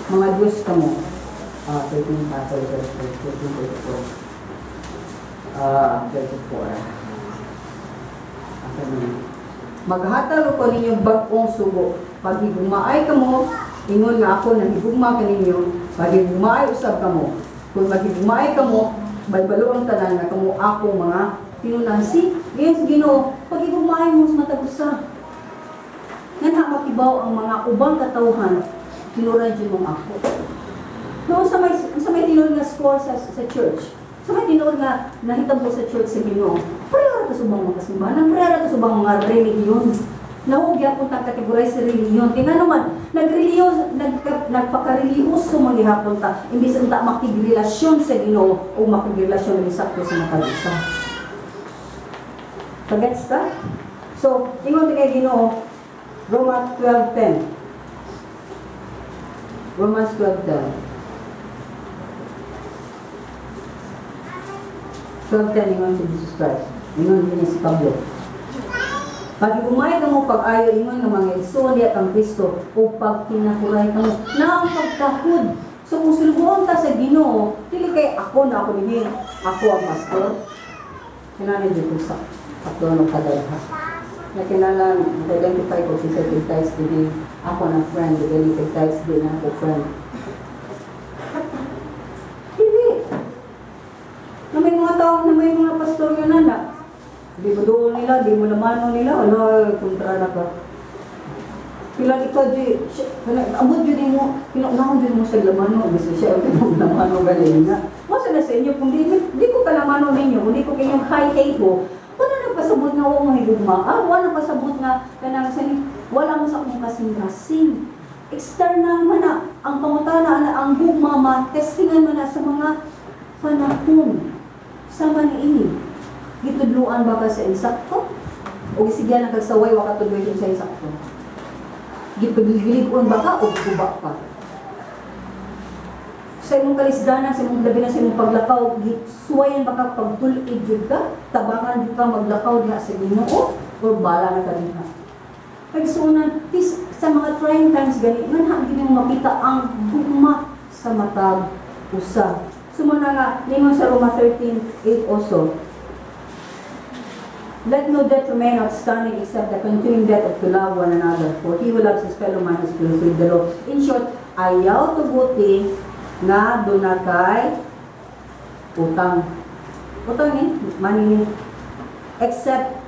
mga Diyos ka mo. 13 pasal verse 13-34. 34. Maghatag ko ninyo bag-ong sugo. Pag higumaay ka mo, ingon nga ako na higugma ka ninyo, pag higumaay usab ka mo. Kung maghigumaay ka mo, balbalo ang tanan na kamo akong mga pinunasi. Ngayon sa Ginoo, pag higumaay mo sa matagusa. Nga makibaw ang mga ubang katawhan, tinuradyo mong ako. Noon sa may tinod nga score sa church, sa may tinod nga nahitabo sa church sa Ginoo, pareha ito subang mga kasimbahan, pareha ito subang mga religion. Nahugya po tang kategorize sa religion. Kaya naman, nagpaka-religyoso mga gihapon ta, imbis ang makigrelasyon sa Ginoo o makigrelasyon ng sakto sa matagusa. Pagets ka? So, ingon kay Ginoo, Romans 12:10. Romans 12:10. 12:10 ingon si Jesus Christ. Ingon din si Pablo. Pag umay ka mo pag-ayo ingon nga mga igsoon diya kang Kristo o pag kinakuray ka mo na ang pagkahud. So kung sulbuon ta sa Ginoo, dili kay ako na ako nini, ako ang pastor. Kinahanglan dito sa patron ng kadalha. Na kinahanglan identify ko si certain types din ako na friend, identify types din ako friend. Dili. Na may mga tao, na may mga pastor yun na di mo doon nila, di mo namano nila, ala, kontra na ka. Pilang ikaw, abot yun mo, pinaknahon yun mo sa lamano, gusto siya, pinaknamano galing na. Masa na sa inyo, kung di ko kalamano ninyo, kung di ko kayong high-hate mo, wala nagpasabot na huwag mahigugma, wala nagpasabot na, wala mo sa akong kasing-kasing. External man na, ang pangutana na ang gugmama, testingan man na sa mga panahon, sa maniini. Gitudluan ba ka sa insakto? O gisigyan ang kagsaway wa katudloy sa insakto? Gipagiligon ba ka o guba ka? Sa imong kalisdanan, sa imong labi na sa imong paglakaw, gisuwayan ba ka pagtulid jud ka? Tabangan jud ka maglakaw diha sa Ginoo o bala na ka diha? Pagsunan, sa mga trying times gani, nga gini mo makita ang gugma sa matag usa. Sumuna nga, ningon sa Roma 13:8 also, let no death remain outstanding except the continuing death of to love one another. For he who loves his fellow man is fulfilled the law. In short, ayaw tuguti na dunakay utang. Utang money. Except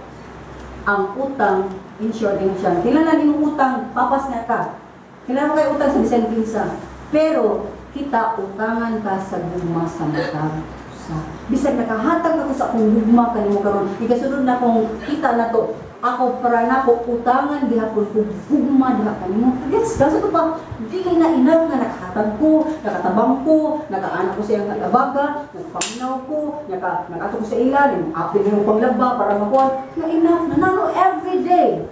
ang utang, in short, din siya. Kailangan din utang, papas na ka. Kailangan kayo utang sa bisan kinsa. Pero, kita utangan ka sa gugma sa matag. Bisag nakahatag ako sa akong gugma kanimo karon, ikasunod na akong kita na to, ako para na ko utangan gihapon ko gugma diha kanimo. Yes, kasi ko pa dili na enough nga nakahatag ko, nakatabang ko, nakaanak ko sa iyang abaga, nagpaminaw ko, nakato ko sa ilan, apil yung panglaba para makuha. Na enough na nano every day.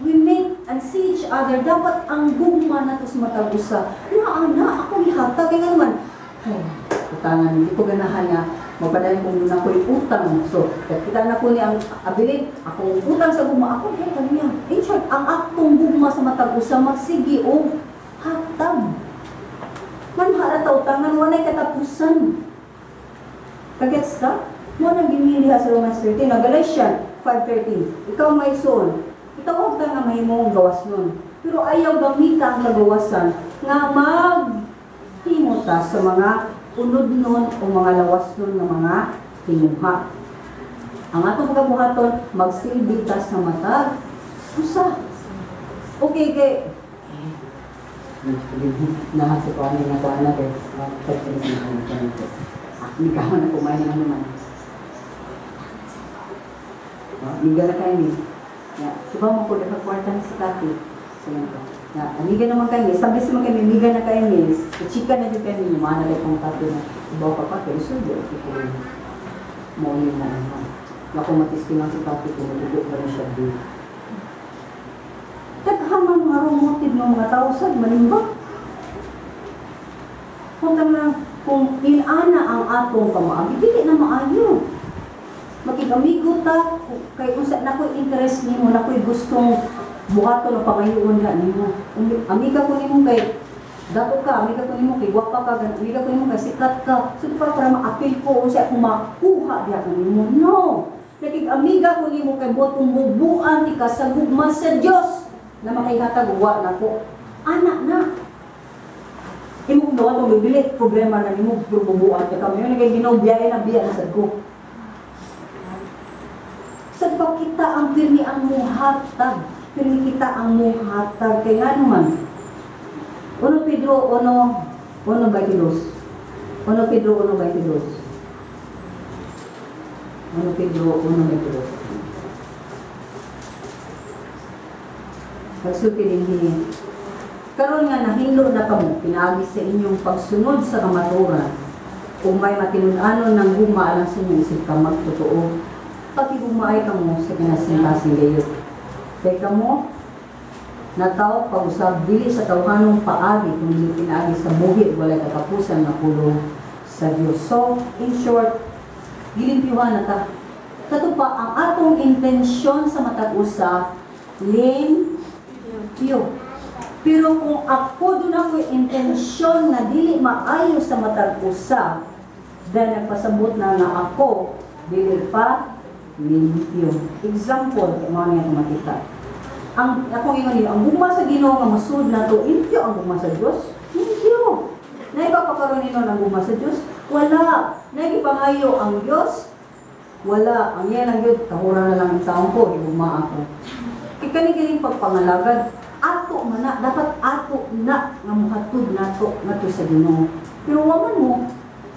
We meet and see each other. Dapat ang gugma na to sa matagusa. Na ako ihatag kay naman. Utangan, hindi ko ganahan nga magpadayon kung doon ako'y utang. So, kita na ko niya ang abilit, akong utang sa gugma, ako kaya kanya. In short, ang aktong gugma sa matag-usa, magsigi o hatag. Manhara ta utangan, walay katapusan. Kagets ka? Mo nang gimiliha sa Romans 13, na Galatians 5:13. Ikaw may son, itaw ka nga mahimong gawas nun. Pero ayaw gamita ang kagawasan nga maghimota sa mga unod nun o mga lawas nun ng mga tinuha. Ang atong kabuhaton, magsilbi ta sa matag usa. Okay, kay nahasa ko ano na kuha na kay hindi ka na kumain na naman. Amiga na kayo ni. Suba mo po na kwarta sa kati. Amiga naman kayo, sabi sa mga amiga na kayo ni, chika na din kayo ni, mga nalay kong kati na ibaw ka pa, pero sundo, ito mo yun na naman. Ako matisking lang sa kati ko, malugot na rin siya din. Taghamang mga rumotid ng mga tao sa malimba. Kung inana ang atong kamaagi, dili na maayo. Makikamigo ta, kay kung saan ako'y interest ni mo, ako'y gustong buhaton o pangayoon na ni mo. Amiga ko ni mo kay, Dato ka, may ka mo kay gwapa ka, may ka mo kay sikat ka. So pa para ma-appeal ko o siya kung makuha diya ka mo. No! Nakig-amiga ko nimo kay botong bubuan ti ka sa gugma sa Dios na makaihatag uwa na ko. Anak na. Imo kung daw itong bibili, problema na nimo bubuan ti ka. Ngayon nagay ginobiyay na biya na sa ko. Sa kita ang pirmi ang muhatag. Pirmi kita ang muhatag. Kaya nga naman, 1 Pedro 1:22. 1 Pedro 1:22. 1 Pedro 1:22. Pagsulti din niya. Karon nga nahilo na kamo, pinaagi sa inyong pagsunod sa kamaturan. Kung may matinud-anon ng guma alang sa inyo, isip ka magtotoo. Pati gumay ka mo sa kinasintasing gayon. Kaya ka mo, nataw pag-usab dili sa tawhanong paagi kung dili pinaagi sa buhi walay katapusan na pulong sa Dios. So, in short, gilimpyuhan na ta. Kato pa, ang atong intensyon sa matag usa limpyo. Pero kung ako doon ako intensyon na dili maayo sa matag usa, dahil nagpasabot na nga ako, dili pa limpyo. Example, kung ano yung makita. Ang akong ingon ang gugma sa Ginoo nga masud nato, limpyo ang gugma sa Dios. Limpyo. Nay ba pagkaroon nino ng gugma sa Dios? Wala. Nay gipangayo ang Dios? Wala. Ang yan ang Dios, tahura na lang ang taon ko, gugma ako. Kani-kani pagpangalagad, ato man na, dapat ato na nga muhatod nato ngadto sa Ginoo. Pero waman mo,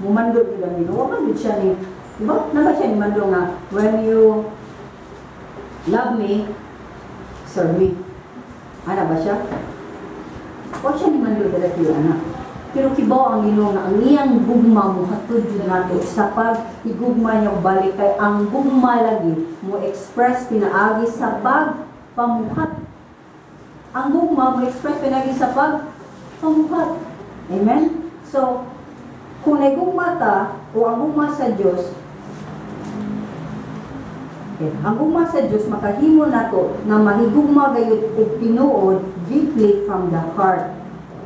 mumandod nila Ginoo, waman gid siya ni, diba? Naga siya ni mando nga, when you love me, serve me. Ana ba siya? O siya ni mando dala tiyo anak. Pero kibaw ang Ginoo nga ang iyang gugma mo hatod yun nato sa pag-igugma niya balik kay ang gugma lagi mo express pinaagi sa pagpamuhat. Ang gugma mo express pinaagi sa pagpamuhat. Amen? So, kung nagugma ta o ang gugma sa Dios, ang gugma sa Diyos, makahimo nato na mahigugma gayud og tinuod deeply from the heart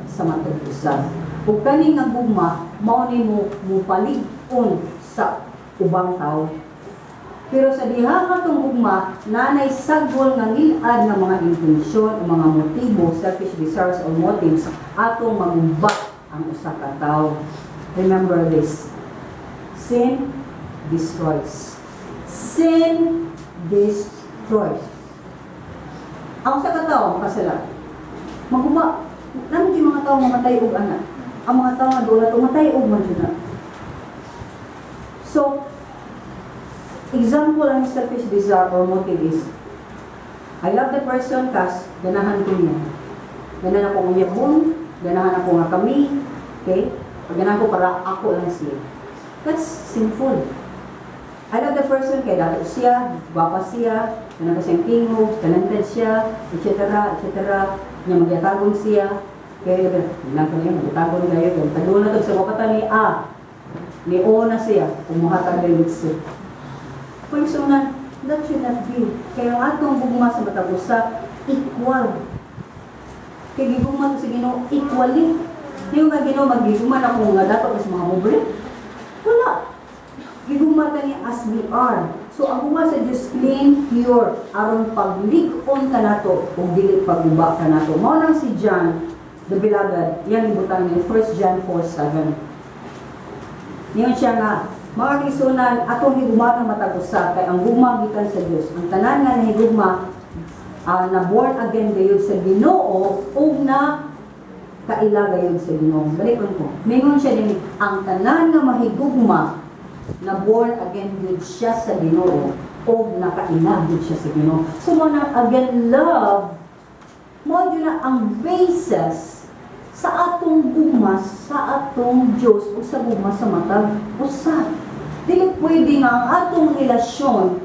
sa matag usa. Ug kani nga gugma mao nimo mupalig-on sa ubang tao. Pero sa diha nga tong gugma, nanay saggol nga ngil-ad nga mga intensyon, mga motibo, selfish desires or motives atong magumbat ang usa ka tawo. Remember this. Sin destroys. Sin destroys. Ang sa katao, makasala. Maguma, naman yung mga tao mamatay og anak. Ang mga tao nga doon matay og man sila. So, example ang selfish desire or motive is, I love the person kas ganahan ko niya. Ganahan ako ng yapon, ganahan ako nga kami, okay? Ganahan ko para ako lang siya. That's sinful. I love the person kaya dato siya, gwapa siya, ganahan ko siyang tingog, talented siya, etc. Niya magyatagon siya, kaya lang ko niya, magyatagon kayo, kaya tago na ito sa kapatan ni O na siya, kumuhatag na yung siya. Personal, that should not be. Kaya ang atong bugma sa matagusa, equal. Kaya gigugma sa Ginoo, equally. Yung nga Ginoo, magigugma na kung nga dapat sa mga mobre. Wala. Gigugma ka niya as we are. So, ang gugma sa Diyos, clean, pure. Aron paglig-on ka nato, kung dili pagguba ka nato. Mao nang si John, the beloved, yan ibutang niya, 1 John 4:7. Ngayon siya nga, mga kisunan, atong higugma ng matagusa, kay ang gugma gikan sa Diyos. Ang tanan nga na higugma, na born again gayud sa Ginoo, o na kaila gayud sa Ginoo. Balikon ko. Mingon siya din, ang tanan nga mahigugma, na born again gayud siya sa Ginoo, o nakaila gayud siya sa Ginoo. So, mo na again love, mo yun na ang basis sa atong gugma, sa atong Diyos, o sa gugma sa matag usa. Dili pwede nga ang atong relasyon,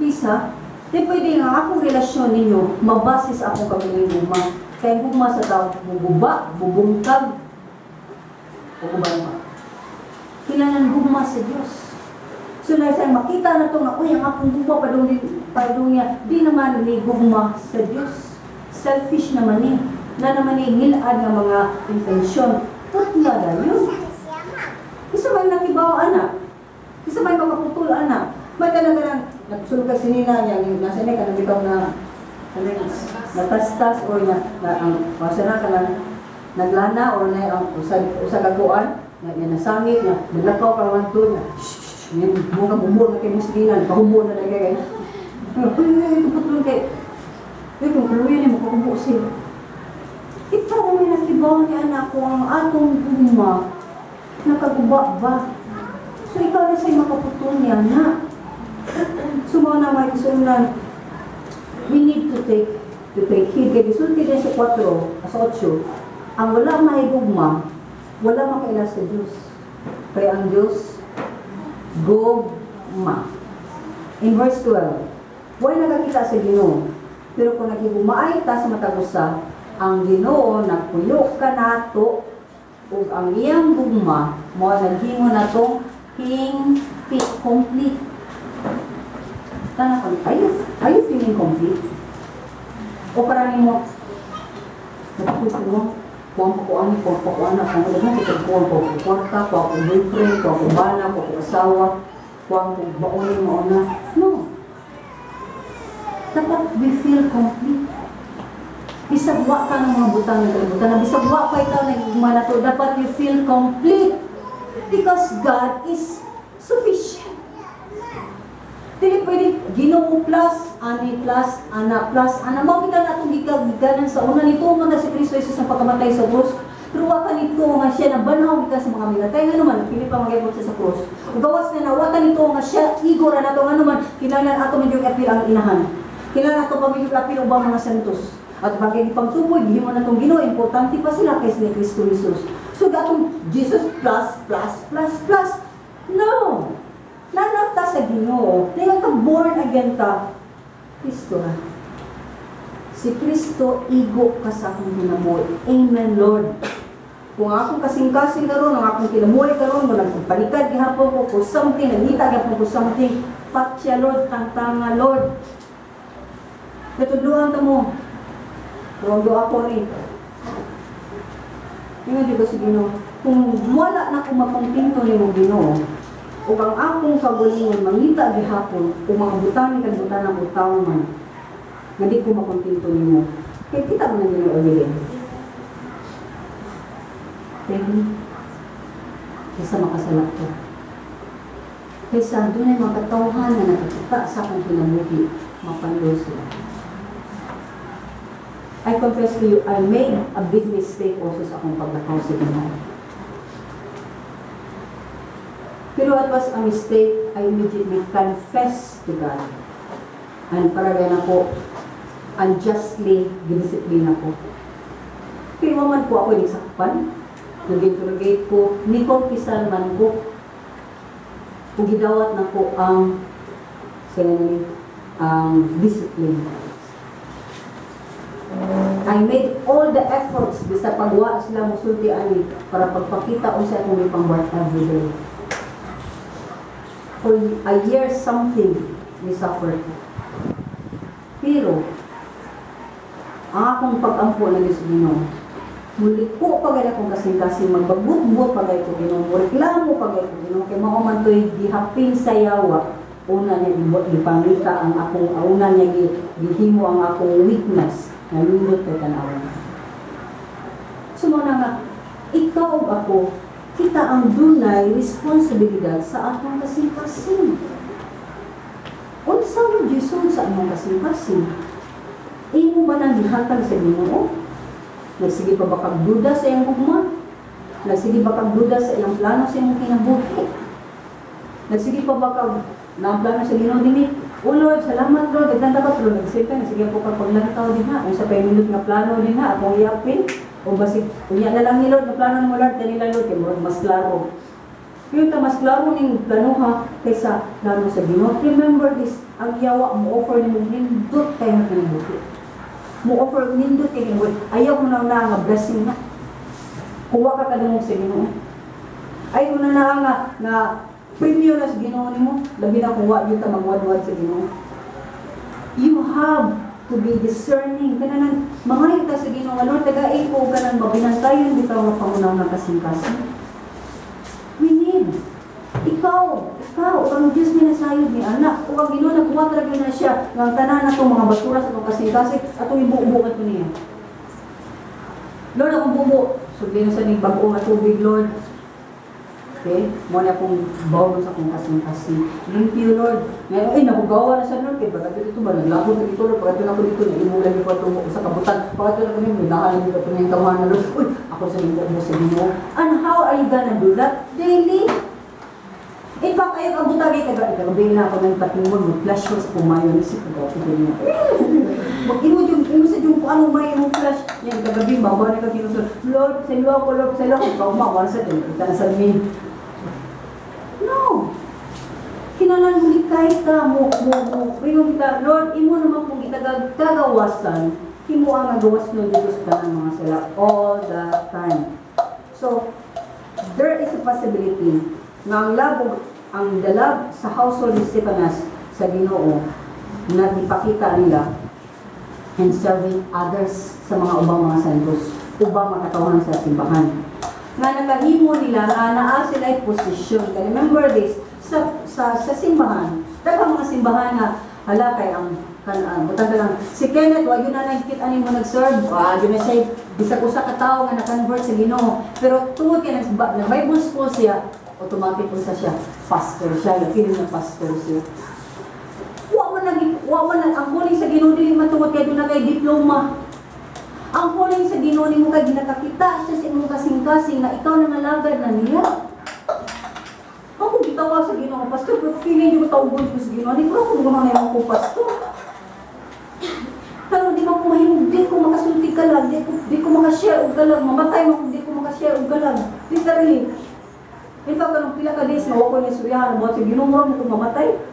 isa, dili pwede nga ang akong relasyon ninyo mabase sa akong kamiling gugma. Kaya gugma sa tao, bububa, bubungkag, o kubalma. Kailangan gugma sa Diyos. So, nasa makita na ito nga, uy, ang akong gugma, padung niya, di naman ni gugma sa Diyos. Selfish naman niya. na naman hingilad nga mga intensyon. Tutla na yun. Isa may nakibaw anak. Isa may makaputul anak. May talaga lang, nagsulog ka sinina niya, nasa niya ka nabitaw na natastas o pasara ka lang, naglana o na ang usagaguan, nasangit niya, naglakaw ka naman doon niya. Yan, mga bumbo na kay Muslinan, pahumbo na lagay kayo. Tuputulong kayo. Kung kaluyan niya, makakumbo siya. Ito naman nakibaw ni anak ko ang atong guma, nakaguba ba? So ikaw na sa'yo makaputol niya na. So mga na may kasunan, we need to take heed. Kaya gisulti din sa 4, sa 8, ang wala mahigugma, wala makaila sa Diyos. Kaya ang Diyos, gugma. In verse 12, huwag nakakita sa Ginoo, pero kung nagigumaay ta sa matagusa, ang Ginoo nagpuyo ka nato, o ang iyang gugma, mo naghimo na itong complete. Tanong ko, are you feeling complete? O karami mo, napakuto mo, kuwang pakuan, kung ulan, kuwang kwarta, kuwang boyfriend, kuwang bana, kuwang asawa, kuwang baunin mo na. No. Dapat we feel complete. Bisagwa ka ng mga butang na kalibutan, bisagwa pa ikaw na gumana to, dapat you feel complete. Because God is sufficient. Dili pwede Ginoo plus, ani plus, ana plus, ana. Makita na itong giganan sa una nito, mga si Kristo Jesus ang pagkamatay sa krus. Pero waka nito nga siya na banaw kita sa mga minatay. Nga naman, pili pa magyabot siya sa krus. Ugawas na waka nito nga siya, igora na ito. Nga naman, kinailan ato medyo apil ang inahan. Kailangan ato pa medyo apil ubang mga santos. At bagay ipang tuboy, hindi mo na itong Ginoo, importante pa sila kaysa ni Kristo Jesus. So, datong Jesus plus, plus, plus, plus. No! Nanata sa Ginoo. Kaya ka born again ka, Kristo ha. Si Kristo, igo ka sa akong hinamoy. Amen, Lord. Kung akong kasing-kasing karon, ang akong kinamoy karon, kung nagpalikad gihapon ko for something, nangita gihapon ko something, patya, Lord, tangtanga, Lord. Natudluhan ka mo. Huwag doa ko rin. Tingnan dito si Ginoo. Kung wala na akong makontento ni mo Ginoo, o kang akong kagulingon, mangita gihapon, kung mga butang ni kagbutan ng butaw man, nga di ko makontento ni mo. Kaya kita mo na Ginoo ulihin. Pwede. Kaysa makasalak ko. Kaysa doon ay mga katawhan na nakikita sa akong kinabuhi, mapando sila. I confess to you, I made a big mistake also sa akong paglakaw sa Ginoo. Pero it was a mistake, I immediately confessed to God. And paragay na po, unjustly, gidisiplina ko. Pero man po ako nagsakpan, nag-interrogate ko, ni-confessal man ko, kung gidawat na po ang discipline. I made all the efforts bisa pagwa sila musulti ani para pagpakita unsa akong ipang-work every day. For a year something we suffered. Pero ang akong pag-ampo na Diyos Ginoo, muli ko pagay akong kasing-kasing magbabut-but pagay ko Ginoo, reklamo pagay ko Ginoo, kay mao man to'y gihapin sa yawa. Una niya gipangita ang akong, una niya gihimo ang akong weakness. Nalulot kay tanawan. So muna nga, ikaw o ako, kita ang dunay responsibilidad sa atong kasing-kasing. Unsa mo Gisod sa among kasing-kasing? Imo ba nang gihatag sa Ginoo? Nagsige pa ba kag duda sa iyang gugma? Nagsige ba kag duda sa iyang plano sa imong kinabuhi? Nagsige pa ba kag na plano sa Ginoo dinhi? O Lord, salamat Lord, nagtanda ka pero nagsita na sige po kag paglantaw din ha. Kung sa minute nga plano din ha, akong iapin. O basig, unya na lang ni Lord, na plano mo Lord, kanila Lord, kaya mas klaro. Yung mas klaro ning plano ha, kaysa plano sa Ginoo. Remember this, ang yawa mo offer ni mo nindot kayo na kinabuhi. Mo offer nindot kayo kinabuhi. Ayaw mo na nga blessing na. Kuha ka kadungog sa Ginoo. Ayaw mo na nga premium na sa Ginoo nimo, labi na kung wa gyud ta magwadwad sa Ginoo. You have to be discerning. Kananan, mga ita sa Ginoo nga Lord, taga-iko kanang mabinantayan bitaw nga pangunaw nga kasing-kasing. We need. Ikaw, ang Diyos ni nasayod ni anak. Kung ang Ginoo nagkuha talaga na siya, ng tanan na itong mga basura sa itong kasing-kasing, atong ibuubukan ko niya. Lord, akong bubo. Sabihin sa ning bago nga tubig, Lord. Okay? Muna akong bawon sa akong kasing-kasing. Thank you, Lord. Ngayon, ay, nakugawa na sa Lord. Kaya pagkat dito ba, naglabot na dito, Lord. Pagkat na ako dito, naimulan niyo pa ito sa kabutan. Pagkat na kami, may nakalan niyo pa ito ng tawahan na Lord. Uy, ako sa lingkod mo sa Ginoo. And how are you gonna do that? Daily. In fact, ayaw kabutan kayo kagabi na ako ng patingmon, mag-flash ko sa pumayon. Isip ko, ako niya. Mag-imo sa yung ano may yung flash. Yan, kagabi, bawa na ka kinusun. Lord, sa ilo ako, Lord, sa ilo ako. Ikaw mawan sa din. Kita na sa amin. No. Kinalan mo kahit ka mo. Ringong kita, Lord, imo naman kung itagagawasan, imo ang nagawas nun dito sa tanang mga sila all the time. So, there is a possibility na ang dalab sa household ni Stephanas sa Ginoo na ipakita nila and serving others sa mga ubang mga santos, ubang makatawanan sa simbahan. Nga nakahimo nila na naa sila ay posisyon. Remember this, sa simbahan, daghang mga simbahan na hala kay ang butang ka lang, si Kenneth, wag yun na nagkita ni mo nag-serve, yun na siya, bisa ko sa katao nga na-convert sa Ginoo. Pero tungod kaya na Bible school siya, automatic po siya, pastor siya, nakinig na pastor siya. Ang calling sa Ginoo dili matungod kay doon na kay diploma. Ang calling sa Ginoo nimo kay ginakakita siya sa imong kasing-kasing na ikaw na nalagad na niya. Ako gitawa sa Ginoo, pastor, pero feeling ko tawgon ko sa Ginoo, di ko ako gumana na ako pastor. Pero di ba ko mahimog, di ko makasulti ka lang, di ko makashare og galang, mamatay mo kung di ko makashare og galang. Literally. In fact, anong pila ka days na ako niya suryahan, about sa Ginoo mo kung mamatay.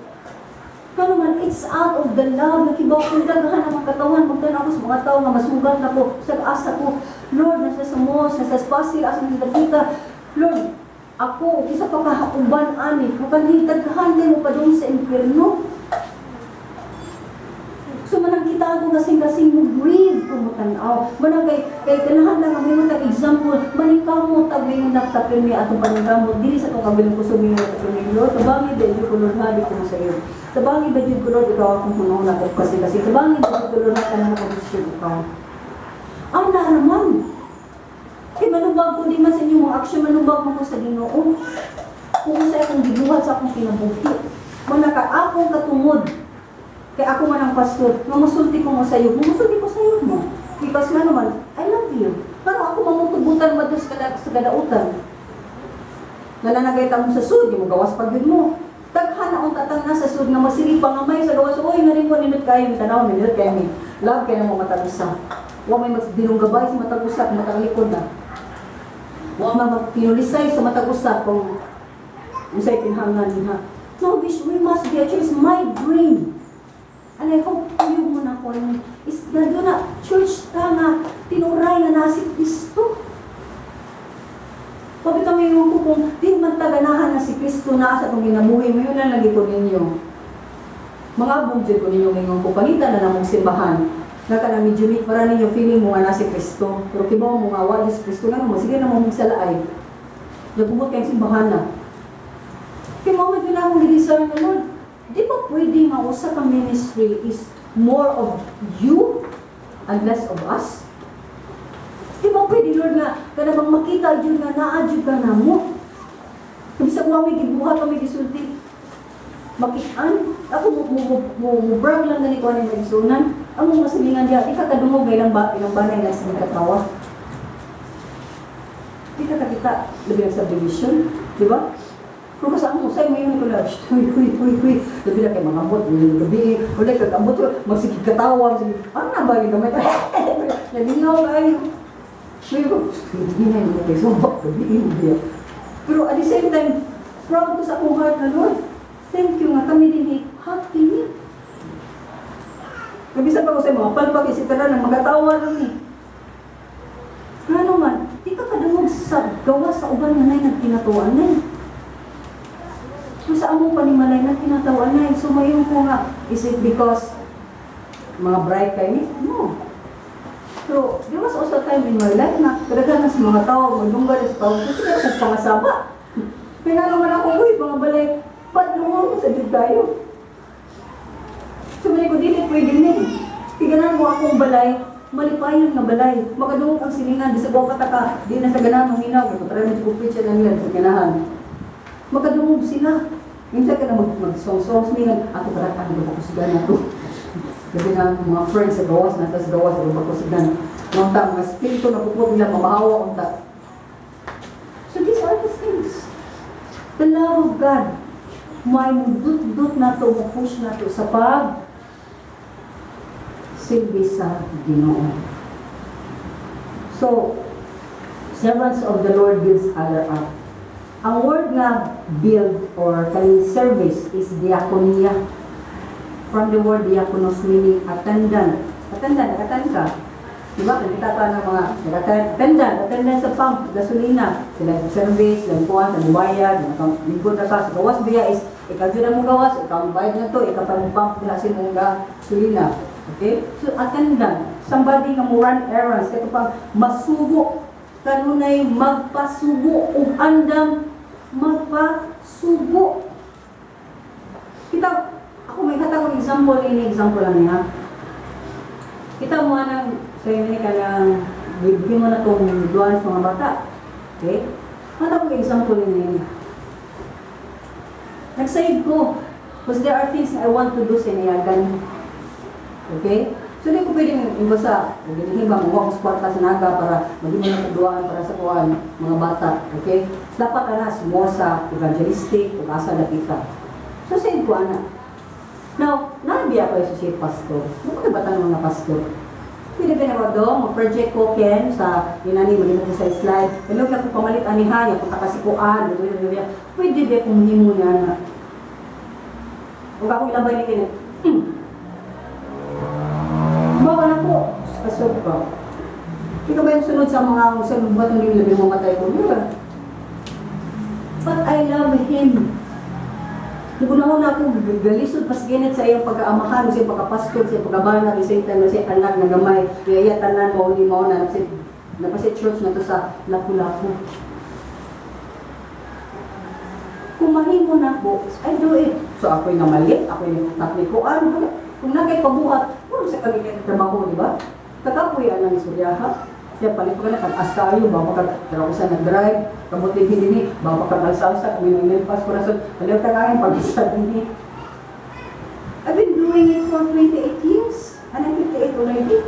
Kano man, it's out of the love. Nakibaw kong dagahan ang mga katawan. Magdala ako sa mga tao nga masugat na ko. Sa asa ko, Lord, nasa sa mo, nasa spasil, asa nila kita. Lord, ako, isa pa kahakuban, ani. Makanhintagkahan din mo pa doon sa impyerno. So, manang kita ako kasing-kasing mo breathe kung matanaw. Manang kay kailangan lang may mga example. Manikaw mo, tagway mo naktapin niya atong panigamot. Dili sa itong kabilang ko sumin mo ito Lord. Tabangin din yung kulor habi ko sa iyo. Tabangin ba yung kulor ikaw akong puno na kasi. Tabangin ba yung kulor na kanang nakabisyon ikaw. Na naman. Manubag ko di man sa inyong mga aksyon. Manubag mo ko sa Ginoo. Kung sa akong gibuhat sa akong kinabuhi. Manaka akong katungod. Kaya ako man ang pastor, mamusulti ko mo sa iyo, mamusulti ko sa iyo mo. Because nga naman, I love you. Pero ako mamutubutan mo doon sa kadautan. Nananagay mo sa sud, yung gawas pag-yun mo. Taghan akong tatang na sa sud na masigig pangamay sa gawas. Uy, narin mo, ninot kayo, tanaw, ninot kayo. Love kayo na mo matalusa. Huwag may dinunggabay sa matagusak, matalikod na. Huwag pinulisay sa matagusak kung usay pinhangan niya. No, we must be a church. My dream. And I hope kayo muna ko is na doon na church ka na tinuray na nasi Kristo. Pag kami yung kung di man taganahan na si Kristo na sa itong ginabuhi mo, yun na lagi ko ninyo. Mga bugdyo ko ninyo ngayon ko, palitan na namang simbahan. Na ka na medyo para ninyo feeling mo nga na si Kristo. Pero kibaw mo nga, wala si Kristo nga mo, sige na mo magsalaay. Nagumot kayong simbahan na. Kibaw mo na akong i-discern na Lord. Di ba pwede mausa ka ministry is more of you and less of us? Di ba pwede, Lord, na kanabang makita yun nga na-adjud ka na mo? Kabisa ko kami gibuhat, kami gisulti. Makitaan? Ako mo-brag lang na ni ko ang magsunan. Ang mga sabihan diya, di ka kadungog ilang banay na sa katawa. Di ka kakita, labi ang subdivision, di ba? Kung kasama mo sa'yo, may yun ko na, huy. Labi na kayo mga ambot, labi, ulit kag-ambot, magsigig katawa, na ba yung gamay? Nalingaw kayo. May ko, hindi na yung kayo, sumbak, labi, hindi. Pero at the same time, proud ko sa akong heart na, Lord, thank you nga kami din happy niya. Nabisa pa ko sa mga palpag, isitara ng magatawa lang eh. Ano man, di ka kadungog sa gawa sa uban na na'y nagtinatuan na eh. So sa among panimalay na tinatawa na. So mayon ko nga, is it because mga bright kayo ni? No. Pero, there was also a time in my life na kadaghan na sa mga tao, magdunggal sa tao, kasi kaya akong pangasaba. Pinalaman ako, uy, mga balay, padlungon sa dito tayo. So, ko dili pwede ni. Tiganan mo akong balay, malipayon na balay. Makadungog ang silingan, di sa buong kataka, di na sa ganahan huminaw, kaya para na si Kupit siya lang sa ganahan. Makadungog sila. Minsan ka na mag-song-songs nilang, ako paratahan ko ako sa gana to. Kasi na mga friends sa gawas, nasa gawas, ako ko sa gana. Mga mga spirito na pupot nila, mamahawa unta. So these are the things. The love of God. May mudut-dut na to, push na to sa silbi sa Ginoo. So, servants of the Lord builds other up. Ang word na build or kaling service is diakonia. From the word diakonos meaning attendant. Nakatan ka. Diba? Nakita pa ng mga attendant sa pump, gasolina. Sila sa service, sila kuha, sa bubayad, lingkod na ka. Sa gawas biya is, ikaw dyan ang gawas, ikaw ang bayad na to, ikaw pa ang pump na sin mong gasolina. Okay? So, attendant. Somebody nga mo run errands. Ito pang masubo. Kanunay magpasubo. Ug andam magpasubo. Kita, ako may katawang example, example lang niya. Kita mo anang, sa'yo na ka ng, bibigyan mo na itong duwan sa mga bata. Okay? Katawang example niya. Nag-save ko. Because there are things I want to do sa niyagan. Okay? So, hindi ko pwedeng imbasa. Ginihibang, huwag ko kwarta sa naga para maging mo na kaduaan para sa kuhaan, mga bata. Okay? Dapat ka na sumosa, evangelistic, kung asa na kita. So, save ko, anak. Now, nabiya ko yung associate pastor. Ano ba tanong mga pastor? Pwede ba doon, mag-project ko, Ken, sa inani, magiging ko sa slide. Hello, na kung pamalit anihan, yung pagkakasikuan, pwede ba kung himo niya na. Huwag akong ilabay ni Ken. Bawa na po, kasod ko. Ikaw ba yung sunod sa mga sunod ba itong labi mamatay ko? Yeah. But I love him. Naguna na ako, galisod pas ginit sa iyong pag-aamahan, sa iyong pagkapastor, sa iyong pag-abana, sa iyong tanan, sa iyong anak na gamay, kaya tanan mo, hindi mo na, napasi church na to sa Lapu-Lapu. Kung mahimo na po, I do it. So ako'y namalit, ako'y naklikuan, kung nakay pabuhat, puro sa kanilang trabaho, di ba? Kakapoy ang isuryaha. Kaya palit pa ka na, kag-as tayo, baka kag-rausan nag-drive, kabuti hindi, baka kag-alsa-alsa, kami nang nilpas ko rason, haliw ka kain, pag-isa din. I've been doing it for 28 years, and I'm 58 already.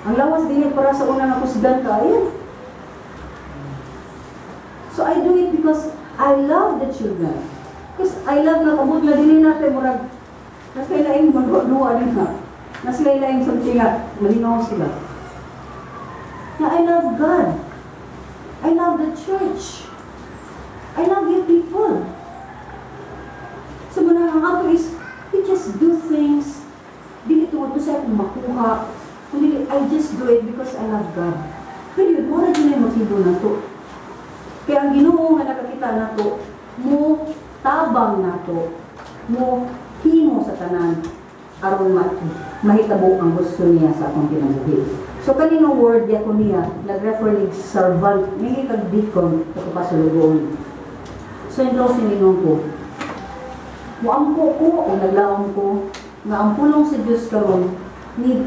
Ang lawas din para sa unang nakusgan ka, ayan. So I do it because I love the children. Because I love na kabut na din natin, murag, naslailaing magduwa din ha. Naslailaing something nga, malinaw sila. Na I love God. I love the church. I love you people. So muna ang ato is, we just do things. Dili tungod sa akong makuha. Kundi, I just do it because I love God. Pero yun, wala din ay motibo na to. Kaya ang Ginoo nga nakakita na to, mo tabang na to, mo himo sa tanan, aron mahitabo ang gusto niya sa akong kinabuhi. So kaninong word diakonia, nag-refer ni servant, may kag-deacon, ito pa sa lugoon. So yung daw sininong ko, muampo ko o naglaong ko, na ang pulong sa Diyos karon ni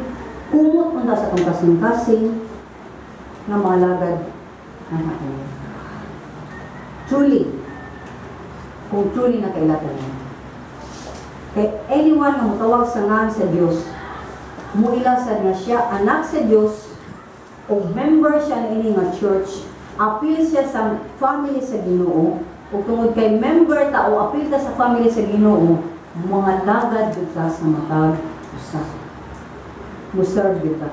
kumot punta sa itong kasing-kasing na malagad na natin. Truly, kung truly na kailatan niya. Kaya anyone na mutawag sa ngan sa Diyos, muilasan nga siya, anak sa Diyos, o member siya na ini nga church, appeal siya sa family sa Ginoo, o tungod kay member ta o appeal ta sa family sa Ginoo, mga lagad kita sa matag usa. Muserve kita.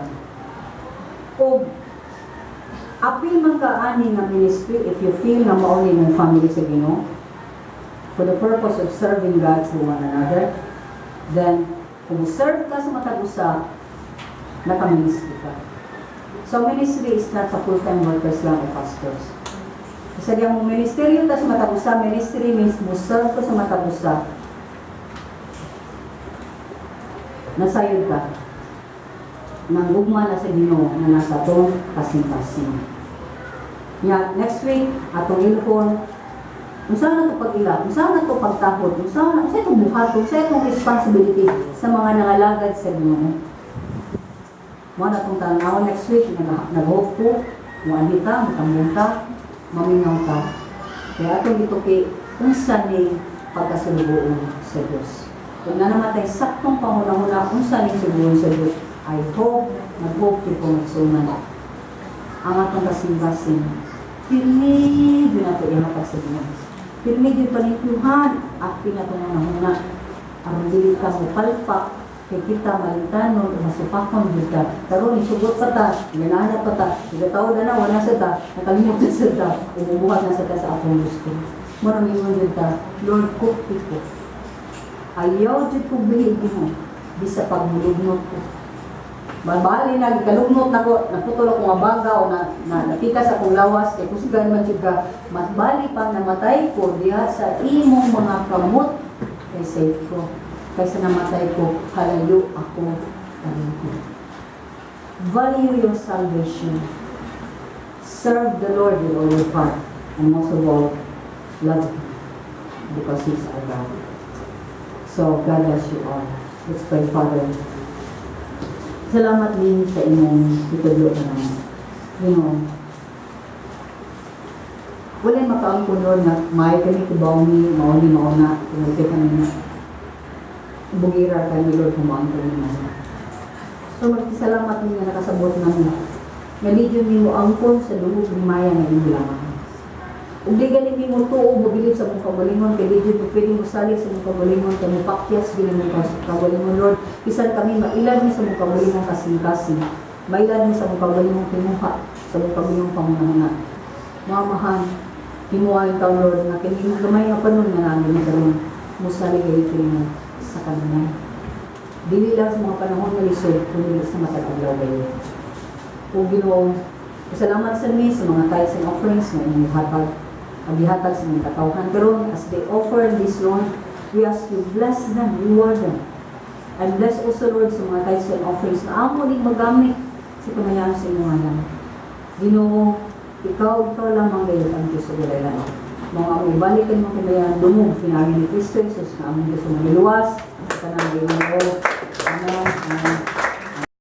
O appeal man ka ani nga ministry if you feel na mauni ng family sa Ginoo, for the purpose of serving God to one another, then kung serve ka sa matag usa, naka-ministry ka. So, ministry is not sa full-time workers lang o pastors. Kasi yung ministeryo ta sa matag usa, ministry means mo serve ka sa matag usa. nasayod ka. Nanggugma na sa Ginoo na nasa atong kasing-kasing. Ya, next week, atong ilpon, kung saan na ito pag-ila, kung saan na ito pagtahod, kung saan na ito buhat, kung saan itong responsibility sa mga nangalagad sa Ginoo. Mga na itong tanaw, next week, nag-hope ko, muali ka, matambong ka, maminaw ka. Kaya atong ito kay, kung saan ni pagkasulubuon sa Diyos. Kung na namatay saktong pangunahuna, kung saan ni sulubuon sa Diyos, I hope, nag-hope ko kung nagsuman. Ang atong kasing-kasing, pirmi din nato ihatag sa Ginoo. Pirmi din panituhan, akti na itong nahuna. Ang dili ka mo palpak, kay kita malintanon, masupakon din ka. Karoon, isugot pa ta, ganahanap pa ta, igatawad na wala sa ta, nakalimutan sa ta, umubuhat na sa ta sa akong gusto. Maraming din ta, Lord, kukti ko. Ayaw dyan kong bilhin mo, di sa paglulugnot ko. Mabali na, kalungnot na ko, naputol ako nga baga o napikas akong lawas, kay kusgan man siya ka, mas bali pang namatay ko diha sa imong mga kamot, kay save ko. Kaysa namatay ko, halayo ako. Value your salvation. Serve the Lord with all your heart. And most of all, love Him. Because He's our God. So, God bless you all. Let's pray, Father. Salamat din sa inyong itudlo na naman. Wala'y makaangkon Lord na may kami kibaw ni mauna, kumulite kami na bugira kami Lord kumaangkon naman. So magkisalamat din na nakasabot namin. Nalidyo ni mo angkon sa lubog ni Maya na inilaman. Ug di galing ni mo tuo mobilib sa mong kagalingon, kay di mo pwede mo salig sa mong kagalingon, kay mo pakyas gina mo kagalingon Lord. Bisan kami mailan ni sa mong kagalingon kasing-kasing. Mailan ni sa mong kagalingon kinuha, sa mong kagalingon pamunahuna. Mamahan, himuayin ka Lord, na kini gamay nga panon nga namin na karon mo salig ay mo sa kanila. Dili lang sa mga panahon nga lisod, kundi sa matag-adlaw kayo. O Ginoo, salamat sa mi sa mga tithes and offerings na inyong hatag. Paghihatag sa mga katawhan karon as they offer this Lord, we ask you bless them, reward them. And bless also Lord sa mga tithes and offerings na amo din magamit sa panayaan sa inyong alam. Ginoo, ikaw lamang kayo ang Diyos sa gulayan. Mga ibalik ang mga panayaan dumog, pinagin ni Kristo Jesus na among Diyos na maluwas, sa kanang Ginoo. Amen. Amen.